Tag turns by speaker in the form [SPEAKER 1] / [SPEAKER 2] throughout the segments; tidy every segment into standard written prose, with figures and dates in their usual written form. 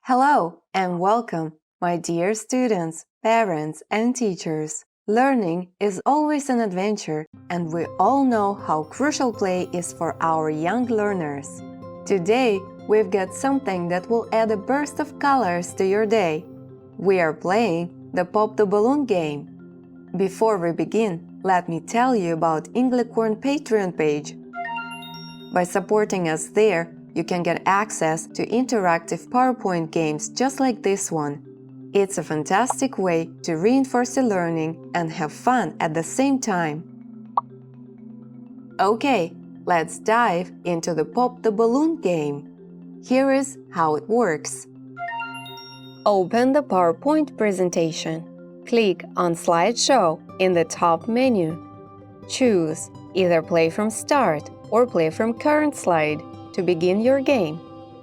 [SPEAKER 1] Hello and welcome, my dear students, parents, and teachers. Learning is always an adventure, and we all know how crucial play is for our young learners. Today, we've got something that will add a burst of colors to your day. We are playing the Pop the Balloon game. Before we begin, let me tell you about Englicorn Patreon page. By supporting us there, you can get access to interactive PowerPoint games just like this one. It's a fantastic way to reinforce the learning and have fun at the same time. Okay, let's dive into the Pop the Balloon game. Here is how it works. Open the PowerPoint presentation. Click on Slideshow in the top menu. Choose either Play from Start or Play from Current Slide to begin your game.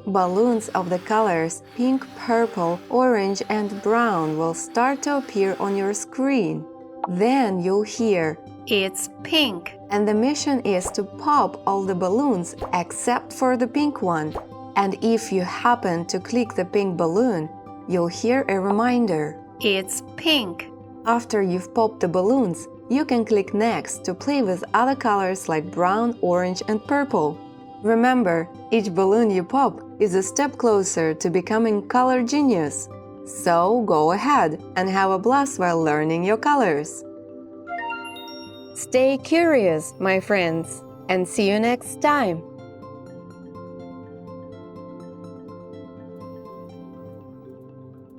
[SPEAKER 1] Balloons of the colors pink, purple, orange, and brown will start to appear on your screen. Then you'll hear, "It's pink," and the mission is to pop all the balloons except for the pink one. And if you happen to click the pink balloon, you'll hear a reminder, "It's pink." After you've popped the balloons, you can click Next to play with other colors like brown, orange, and purple. Remember, each balloon you pop is a step closer to becoming color genius. So go ahead and have a blast while learning your colors. Stay curious, my friends, and see you next time!